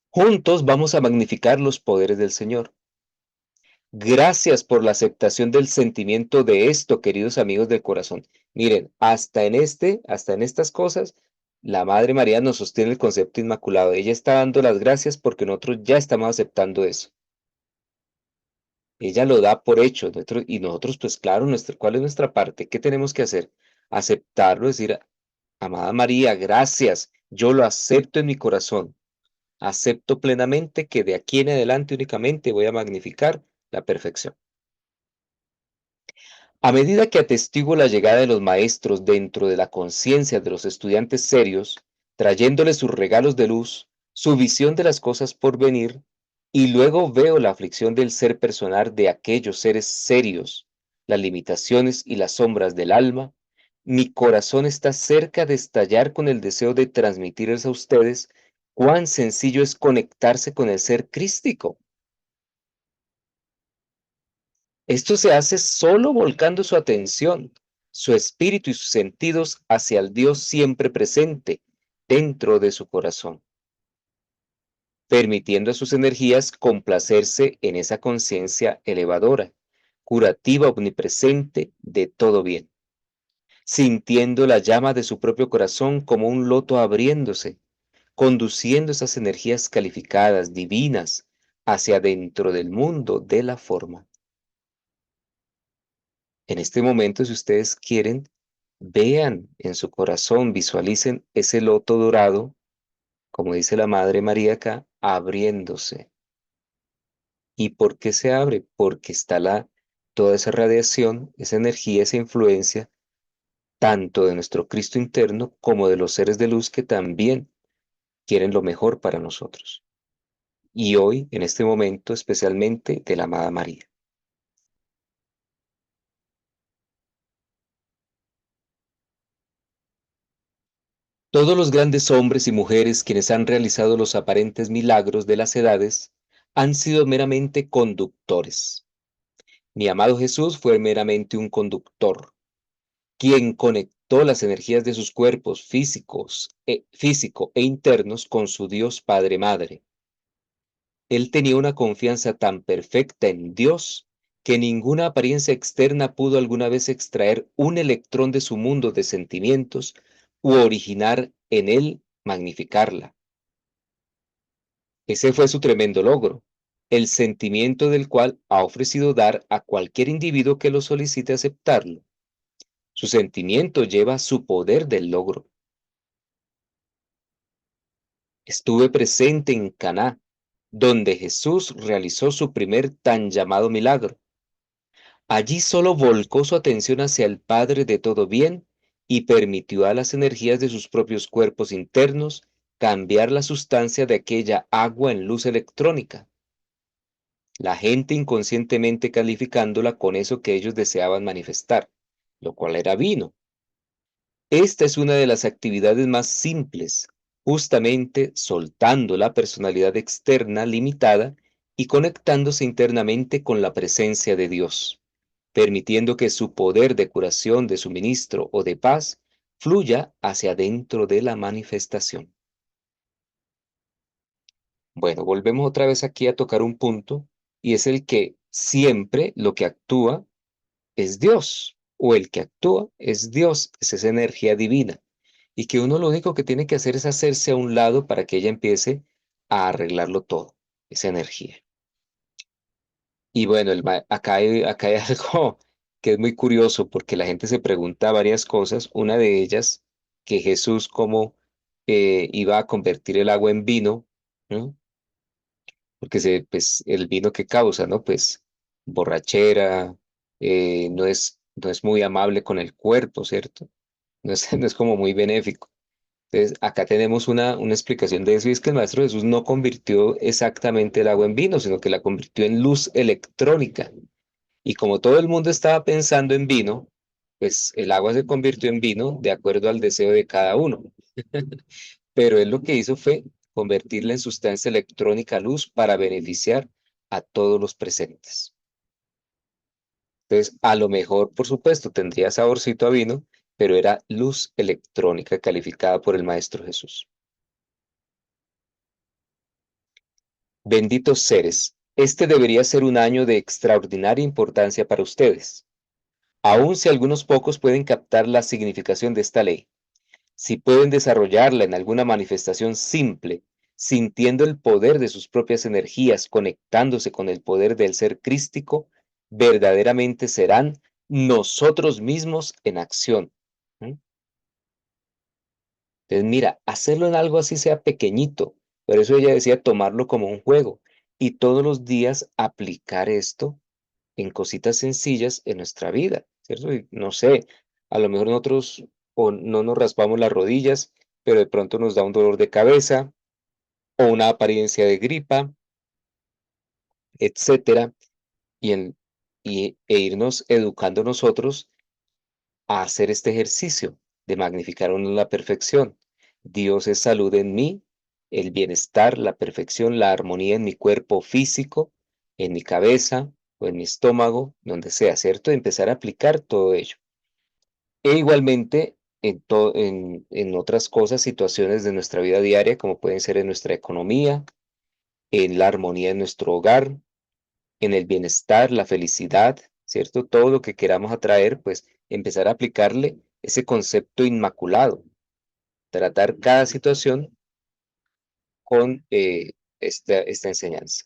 Juntos vamos a magnificar los poderes del Señor. Gracias por la aceptación del sentimiento de esto, queridos amigos del corazón. Miren, hasta en estas cosas, la Madre María nos sostiene el concepto inmaculado. Ella está dando las gracias porque nosotros ya estamos aceptando eso. Ella lo da por hecho, y nosotros, pues claro, ¿cuál es nuestra parte? ¿Qué tenemos que hacer? Aceptarlo, decir, amada María, gracias, yo lo acepto en mi corazón. Acepto plenamente que de aquí en adelante únicamente voy a magnificar la perfección. A medida que atestiguo la llegada de los maestros dentro de la conciencia de los estudiantes serios, trayéndoles sus regalos de luz, su visión de las cosas por venir, y luego veo la aflicción del ser personal de aquellos seres serios, las limitaciones y las sombras del alma, mi corazón está cerca de estallar con el deseo de transmitirles a ustedes cuán sencillo es conectarse con el ser crístico. Esto se hace solo volcando su atención, su espíritu y sus sentidos hacia el Dios siempre presente dentro de su corazón, permitiendo a sus energías complacerse en esa conciencia elevadora, curativa, omnipresente de todo bien, sintiendo la llama de su propio corazón como un loto abriéndose, conduciendo esas energías calificadas, divinas, hacia dentro del mundo de la forma. En este momento, si ustedes quieren, Vean en su corazón, visualicen ese loto dorado, como dice la Madre María acá, abriéndose. ¿Y por qué se abre? Porque está toda esa radiación, esa energía, esa influencia, tanto de nuestro Cristo interno como de los seres de luz que también quieren lo mejor para nosotros. Y hoy, en este momento, especialmente de la amada María. Todos los grandes hombres y mujeres quienes han realizado los aparentes milagros de las edades han sido meramente conductores. Mi amado Jesús fue meramente un conductor, quien conectó las energías de sus cuerpos físico e internos con su Dios Padre Madre. Él tenía una confianza tan perfecta en Dios que ninguna apariencia externa pudo alguna vez extraer un electrón de su mundo de sentimientos u originar en él magnificarla. Ese fue su tremendo logro, el sentimiento del cual ha ofrecido dar a cualquier individuo que lo solicite aceptarlo. Su sentimiento lleva su poder del logro. Estuve presente en Caná, donde Jesús realizó su primer tan llamado milagro. Allí solo volcó su atención hacia el Padre de todo bien y permitió a las energías de sus propios cuerpos internos cambiar la sustancia de aquella agua en luz electrónica, la gente inconscientemente calificándola con eso que ellos deseaban manifestar, lo cual era vino. Esta es una de las actividades más simples, justamente soltando la personalidad externa limitada y conectándose internamente con la presencia de Dios, permitiendo que su poder de curación, de suministro o de paz fluya hacia dentro de la manifestación. Bueno, volvemos otra vez aquí a tocar un punto y es el que siempre lo que actúa es Dios o el que actúa es Dios, es esa energía divina y que uno lo único que tiene que hacer es hacerse a un lado para que ella empiece a arreglarlo todo, esa energía. Y bueno, acá hay algo que es muy curioso porque la gente se pregunta varias cosas. Una de ellas, que Jesús cómo iba a convertir el agua en vino, ¿no? Porque pues, el vino que causa, ¿no? Pues borrachera, no es muy amable con el cuerpo, ¿cierto? No es, no es como muy benéfico. Entonces, acá tenemos una explicación de eso, y es que el Maestro Jesús no convirtió exactamente el agua en vino, sino que la convirtió en luz electrónica. Y como todo el mundo estaba pensando en vino, pues el agua se convirtió en vino de acuerdo al deseo de cada uno. Pero él lo que hizo fue convertirla en sustancia electrónica luz para beneficiar a todos los presentes. Entonces, a lo mejor, por supuesto, tendría saborcito a vino, pero era luz electrónica calificada por el Maestro Jesús. Benditos seres, este debería ser un año de extraordinaria importancia para ustedes, aun si algunos pocos pueden captar la significación de esta ley. Si pueden desarrollarla en alguna manifestación simple, sintiendo el poder de sus propias energías, conectándose con el poder del ser crístico, verdaderamente serán nosotros mismos en acción. ¿Mm? Entonces, mira, hacerlo en algo así sea pequeñito, por eso ella decía tomarlo como un juego y todos los días aplicar esto en cositas sencillas en nuestra vida, ¿cierto? Y no sé, a lo mejor nosotros o no nos raspamos las rodillas, pero de pronto nos da un dolor de cabeza o una apariencia de gripa, etcétera, e irnos educando nosotros a hacer este ejercicio de magnificar uno la perfección. Dios es salud en mí, el bienestar, la perfección, la armonía en mi cuerpo físico, en mi cabeza o en mi estómago, donde sea, ¿cierto? Empezar a aplicar todo ello. E igualmente en otras cosas, situaciones de nuestra vida diaria, como pueden ser en nuestra economía, en la armonía en nuestro hogar, en el bienestar, la felicidad, ¿cierto? Todo lo que queramos atraer, pues empezar a aplicarle ese concepto inmaculado, tratar cada situación con esta enseñanza.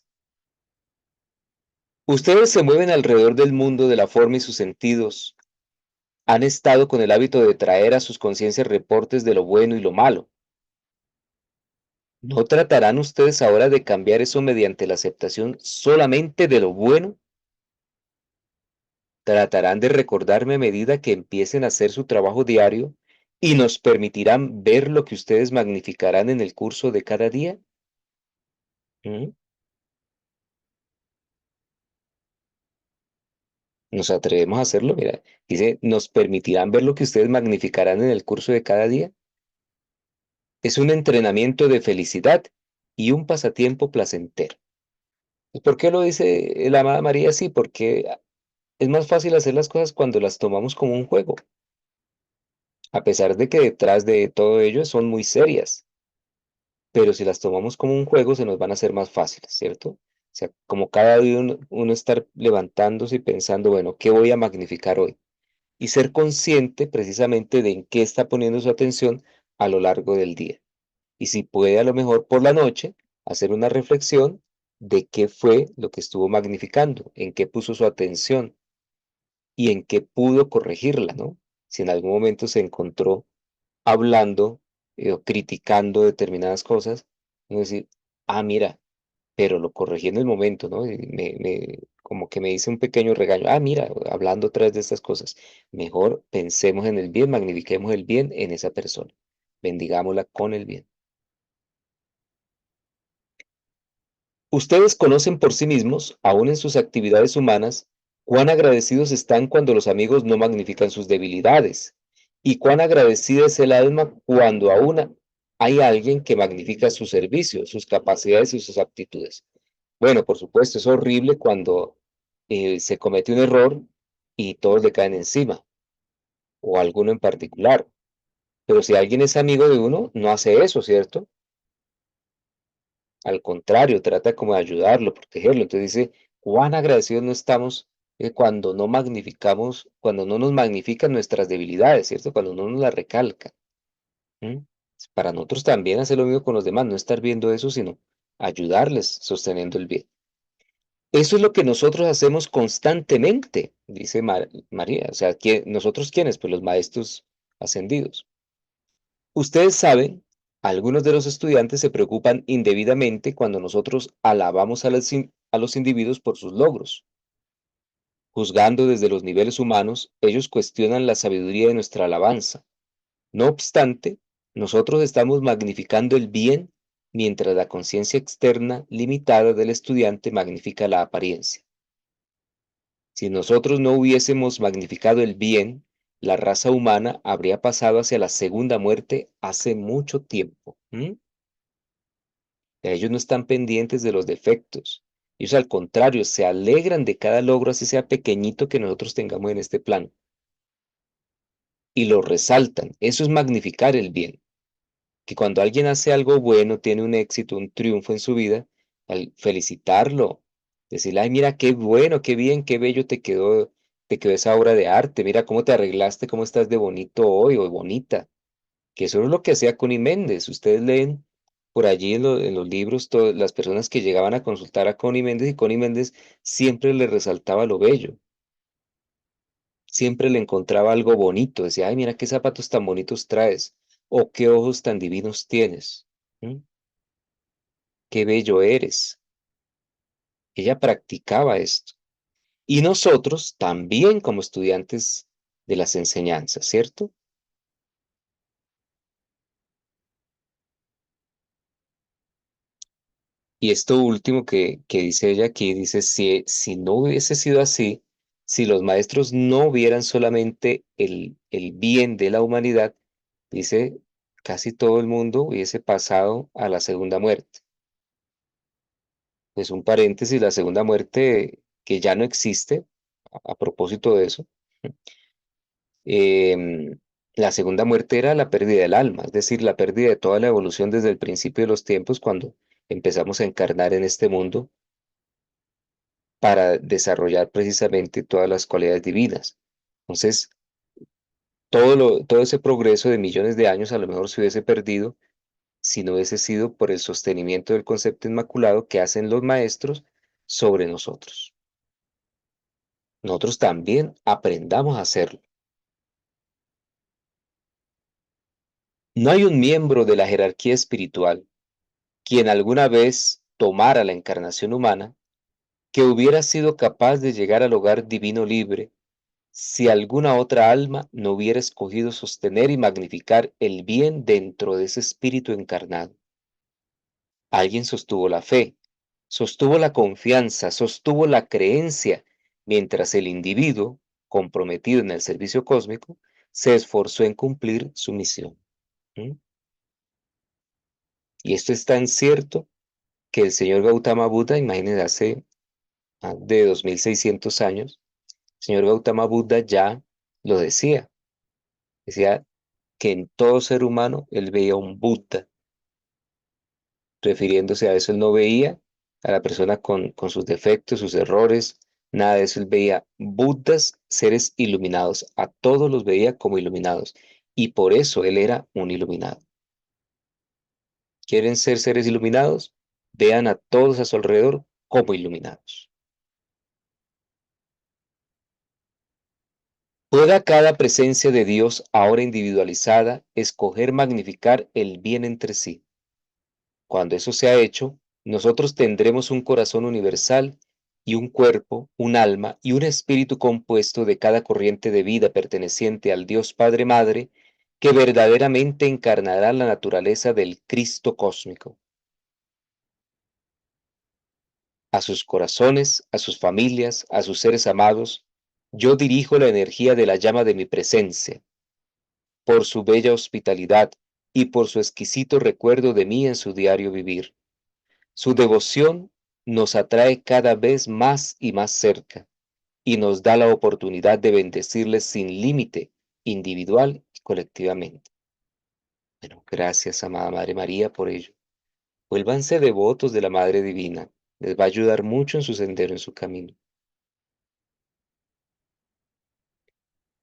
Ustedes se mueven alrededor del mundo de la forma y sus sentidos han estado con el hábito de traer a sus conciencias reportes de lo bueno y lo malo. ¿No tratarán ustedes ahora de cambiar eso mediante la aceptación solamente de lo bueno? Tratarán de recordarme a medida que empiecen a hacer su trabajo diario y nos permitirán ver lo que ustedes magnificarán en el curso de cada día. ¿Mm? ¿Nos atrevemos a hacerlo? Mira, dice, ¿nos permitirán ver lo que ustedes magnificarán en el curso de cada día? Es un entrenamiento de felicidad y un pasatiempo placentero. Pues, ¿por qué lo dice la amada María? Sí, porque es más fácil hacer las cosas cuando las tomamos como un juego, a pesar de que detrás de todo ello son muy serias, pero si las tomamos como un juego se nos van a hacer más fáciles, ¿cierto? O sea, como cada día uno estar levantándose y pensando, bueno, ¿qué voy a magnificar hoy? Y ser consciente precisamente de en qué está poniendo su atención a lo largo del día. Y si puede a lo mejor por la noche hacer una reflexión de qué fue lo que estuvo magnificando, en qué puso su atención y en qué pudo corregirla, ¿no? Si en algún momento se encontró hablando o criticando determinadas cosas, uno decir, ah, mira, pero lo corregí en el momento, ¿no? Y como que me dice un pequeño regaño, ah, mira, hablando otra vez de estas cosas, mejor pensemos en el bien, magnifiquemos el bien en esa persona, bendigámosla con el bien. Ustedes conocen por sí mismos, aún en sus actividades humanas, cuán agradecidos están cuando los amigos no magnifican sus debilidades, y cuán agradecida es el alma cuando aún hay alguien que magnifica su servicio, sus capacidades y sus aptitudes. Bueno, por supuesto, es horrible cuando se comete un error y todos le caen encima, o alguno en particular. Pero si alguien es amigo de uno, no hace eso, ¿cierto? Al contrario, trata como de ayudarlo, protegerlo. Entonces dice, cuán agradecidos no estamos cuando no magnificamos, cuando no nos magnifican nuestras debilidades, ¿cierto? Cuando no nos las recalca. ¿M? Para nosotros también hacer lo mismo con los demás, no estar viendo eso, sino ayudarles sosteniendo el bien. Eso es lo que nosotros hacemos constantemente, dice María. O sea, ¿nosotros quiénes? Pues los maestros ascendidos. Ustedes saben, algunos de los estudiantes se preocupan indebidamente cuando nosotros alabamos a los individuos por sus logros. Juzgando desde los niveles humanos, ellos cuestionan la sabiduría de nuestra alabanza. No obstante, nosotros estamos magnificando el bien mientras la conciencia externa limitada del estudiante magnifica la apariencia. Si nosotros no hubiésemos magnificado el bien, la raza humana habría pasado hacia la segunda muerte hace mucho tiempo. ¿M? Ellos no están pendientes de los defectos. Ellos al contrario, se alegran de cada logro, así sea pequeñito que nosotros tengamos en este plano. Y lo resaltan. Eso es magnificar el bien. Que cuando alguien hace algo bueno, tiene un éxito, un triunfo en su vida, al felicitarlo, decirle, ay, mira qué bueno, qué bien, qué bello te quedó esa obra de arte, mira cómo te arreglaste, cómo estás de bonito hoy o bonita, que eso es lo que hacía Connie Méndez. Ustedes leen por allí en los libros todas las personas que llegaban a consultar a Connie Méndez y Connie Méndez siempre le resaltaba lo bello, siempre le encontraba algo bonito, decía, ay, mira qué zapatos tan bonitos traes, o qué ojos tan divinos tienes. ¿Mm? Qué bello eres. Ella practicaba esto. Y nosotros también como estudiantes de las enseñanzas, ¿cierto? Y esto último que dice ella aquí, dice, si no hubiese sido así, si los maestros no vieran solamente el bien de la humanidad, dice, casi todo el mundo hubiese pasado a la segunda muerte. Pues un paréntesis, la segunda muerte que ya no existe, a propósito de eso. em, la segunda muerte era la pérdida del alma, es decir, la pérdida de toda la evolución desde el principio de los tiempos, cuando empezamos a encarnar en este mundo para desarrollar precisamente todas las cualidades divinas. Entonces, todo ese progreso de millones de años a lo mejor se hubiese perdido si no hubiese sido por el sostenimiento del concepto inmaculado que hacen los maestros sobre nosotros. Nosotros también aprendamos a hacerlo. No hay un miembro de la jerarquía espiritual quien alguna vez tomara la encarnación humana que hubiera sido capaz de llegar al hogar divino libre si alguna otra alma no hubiera escogido sostener y magnificar el bien dentro de ese espíritu encarnado. Alguien sostuvo la fe, sostuvo la confianza, sostuvo la creencia, mientras el individuo, comprometido en el servicio cósmico, se esforzó en cumplir su misión. ¿Mm? Y esto es tan cierto que el señor Gautama Buda, imagínense, hace más de 2600 años, el señor Gautama Buda ya lo decía que en todo ser humano él veía un Buda, refiriéndose a eso, él no veía a la persona con sus defectos, sus errores, nada de eso, él veía Budas, seres iluminados, a todos los veía como iluminados, y por eso él era un iluminado. ¿Quieren ser seres iluminados? Vean a todos a su alrededor como iluminados. Pueda cada presencia de Dios, ahora individualizada, escoger magnificar el bien entre sí. Cuando eso sea hecho, nosotros tendremos un corazón universal y un cuerpo, un alma y un espíritu compuesto de cada corriente de vida perteneciente al Dios Padre Madre, que verdaderamente encarnará la naturaleza del Cristo cósmico. A sus corazones, a sus familias, a sus seres amados, yo dirijo la energía de la llama de mi presencia, por su bella hospitalidad y por su exquisito recuerdo de mí en su diario vivir. Su devoción nos atrae cada vez más y más cerca y nos da la oportunidad de bendecirles sin límite, individual y colectivamente. Bueno, gracias, amada Madre María, por ello. Vuélvanse devotos de la Madre Divina. Les va a ayudar mucho en su sendero, en su camino.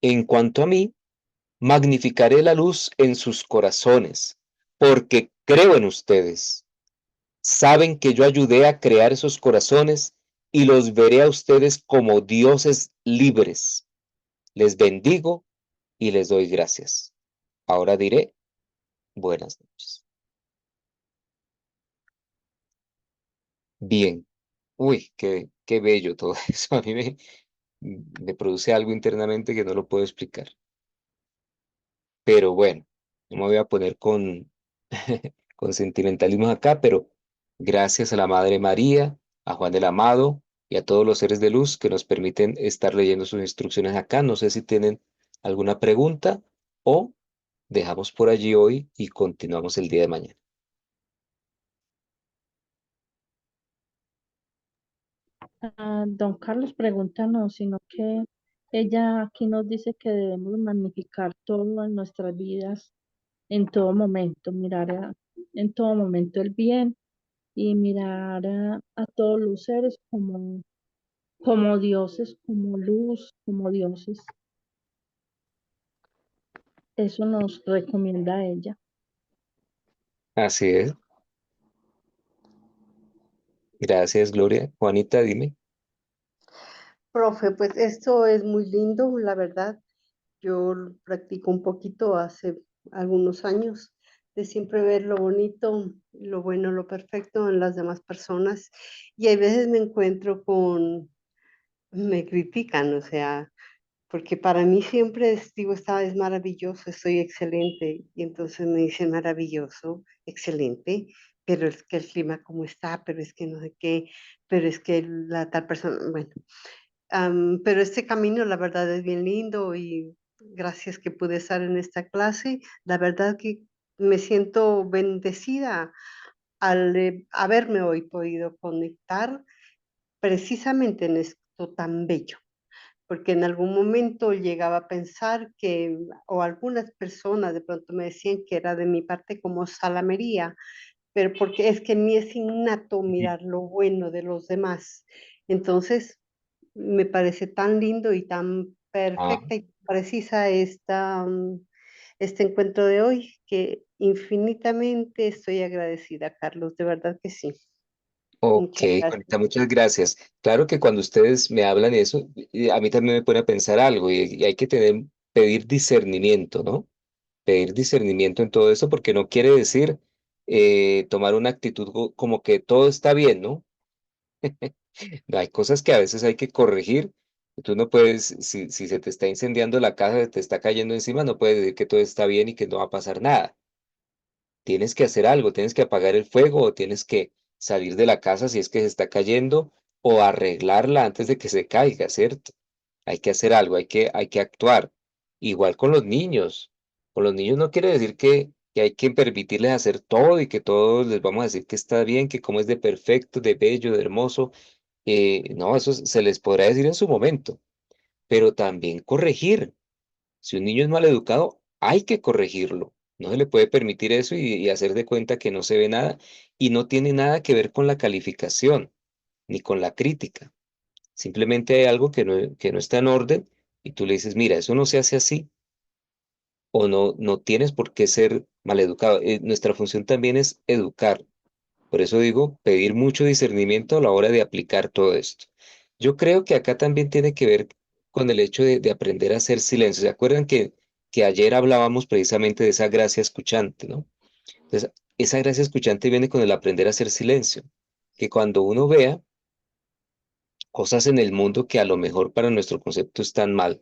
En cuanto a mí, magnificaré la luz en sus corazones, porque creo en ustedes. Saben que yo ayudé a crear esos corazones y los veré a ustedes como dioses libres. Les bendigo y les doy gracias. Ahora diré buenas noches. Bien. Uy, qué bello todo eso. A mí me produce algo internamente que no lo puedo explicar. Pero bueno, no me voy a poner con sentimentalismo acá, pero gracias a la Madre María, a Juan del Amado y a todos los seres de luz que nos permiten estar leyendo sus instrucciones acá. No sé si tienen alguna pregunta o dejamos por allí hoy y continuamos el día de mañana. Don Carlos, pregúntanos, sino que ella aquí nos dice que debemos magnificar todo en nuestras vidas, en todo momento, en todo momento el bien y mirar a todos los seres como dioses, como luz, como dioses. Eso nos recomienda ella. Así es. Gracias, Gloria. Juanita, dime. Profe, pues esto es muy lindo, la verdad. Yo lo practico un poquito hace algunos años de siempre ver lo bonito, lo bueno, lo perfecto en las demás personas. Y hay veces me encuentro me critican, o sea, porque para mí siempre digo, es maravilloso, estoy excelente. Y entonces me dicen maravilloso, excelente, pero es que el clima como está, pero es que no sé qué, pero es que la tal persona, bueno. Pero este camino, la verdad, es bien lindo y gracias que pude estar en esta clase. La verdad que me siento bendecida al haberme hoy podido conectar precisamente en esto tan bello, porque en algún momento llegaba a pensar que, o algunas personas de pronto me decían que era de mi parte como salamería, pero porque es que en mí es innato Ujú. mirar lo bueno de los demás. Entonces, me parece tan lindo y tan Ah, perfecta y precisa este encuentro de hoy que infinitamente estoy agradecida, Carlos, de verdad que sí. ok, Muchas gracias. Juanita, muchas gracias. Claro que cuando ustedes me hablan eso, a mí también me pone a pensar algo y hay que pedir discernimiento, ¿no? pedir discernimiento en todo eso, porque no quiere decir tomar una actitud como que todo está bien, ¿no? Hay cosas que a veces hay que corregir. Tú no puedes, si se te está incendiando la casa, se te está cayendo encima, no puedes decir que todo está bien y que no va a pasar nada. Tienes que hacer algo, tienes que apagar el fuego o tienes que salir de la casa si es que se está cayendo o arreglarla antes de que se caiga, ¿cierto? Hay que hacer algo, hay que actuar. Igual con los niños. Con los niños no quiere decir que hay que permitirles hacer todo y que todos les vamos a decir que está bien, que como es de perfecto, de bello, de hermoso. No, eso se les podrá decir en su momento, pero también corregir. Si un niño es mal educado, hay que corregirlo. No se le puede permitir eso y hacer de cuenta que no se ve nada y no tiene nada que ver con la calificación ni con la crítica. Simplemente hay algo que no está en orden y tú le dices, mira, eso no se hace así o no tienes por qué ser maleducado. Nuestra función también es educar. Por eso digo, pedir mucho discernimiento a la hora de aplicar todo esto. Yo creo que acá también tiene que ver con el hecho de aprender a hacer silencio. ¿Se acuerdan que ayer hablábamos precisamente de esa gracia escuchante, ¿no? Entonces, esa gracia escuchante viene con el aprender a hacer silencio. Que cuando uno vea cosas en el mundo que a lo mejor para nuestro concepto están mal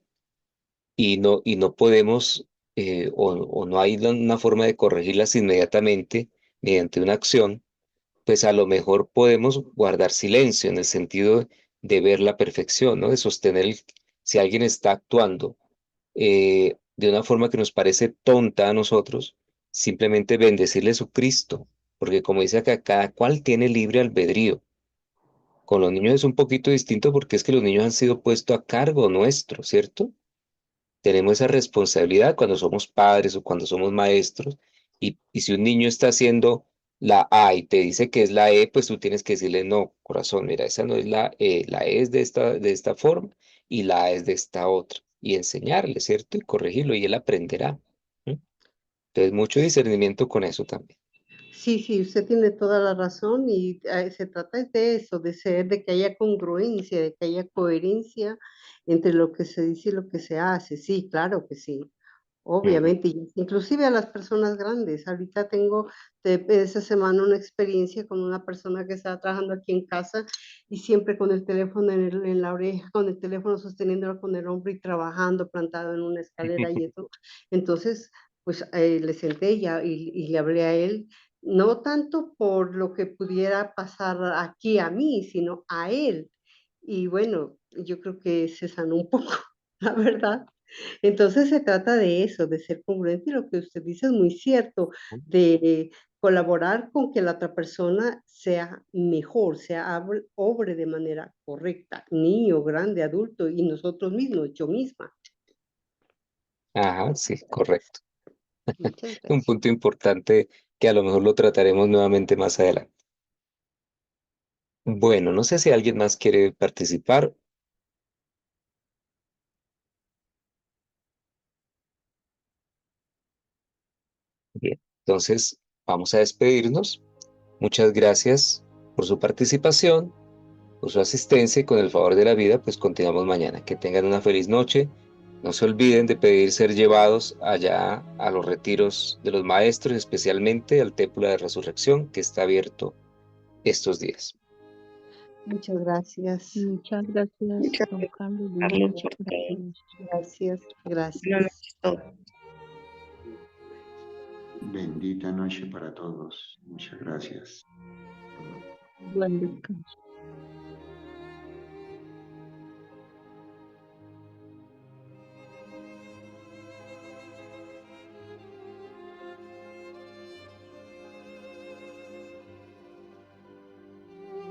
y no podemos o no hay una forma de corregirlas inmediatamente mediante una acción, pues a lo mejor podemos guardar silencio en el sentido de ver la perfección, ¿no? De sostener si alguien está actuando de una forma que nos parece tonta a nosotros, simplemente bendecirle su Cristo, porque como dice acá, cada cual tiene libre albedrío. Con los niños es un poquito distinto porque es que los niños han sido puestos a cargo nuestro, ¿cierto? Tenemos esa responsabilidad cuando somos padres o cuando somos maestros. Y si un niño está haciendo la A y te dice que es la E, pues tú tienes que decirle, no, corazón, mira, esa no es la E es de esta forma y la A es de esta otra. Y enseñarle, ¿cierto? Y corregirlo y él aprenderá. ¿M? Entonces, mucho discernimiento con eso también. Sí, sí, usted tiene toda la razón y se trata de eso, de que haya congruencia, de que haya coherencia entre lo que se dice y lo que se hace. Sí, claro que sí. Ujú. Obviamente, y inclusive a las personas grandes. Ahorita tengo esa semana una experiencia con una persona que estaba trabajando aquí en casa y siempre con el teléfono en la oreja, con el teléfono sosteniéndolo con el hombro y trabajando plantado en una escalera y eso. Entonces, pues le senté y le hablé a él, no tanto por lo que pudiera pasar aquí a mí, sino a él. Y bueno, yo creo que se sanó un poco, la verdad. Entonces se trata de eso, de ser congruente y lo que usted dice es muy cierto, de colaborar con que la otra persona sea mejor, obre de manera correcta, niño, grande, adulto y nosotros mismos, yo misma. Ajá, sí, correcto. Muchas Un gracias. punto importante que a lo mejor lo trataremos nuevamente más adelante. Bueno, no sé si alguien más quiere participar. Bien, entonces vamos a despedirnos. Muchas gracias por su participación, por su asistencia y con el favor de la vida, pues continuamos mañana. Que tengan una feliz noche. No se olviden de pedir ser llevados allá a los retiros de los maestros, especialmente al Templo de Resurrección, que está abierto estos días. Muchas gracias. Muchas gracias, don Carlos. Buenas noches para todos. Gracias, Buenas gracias. noches a todos. Bendita noche para todos. Muchas gracias. Buen descanso.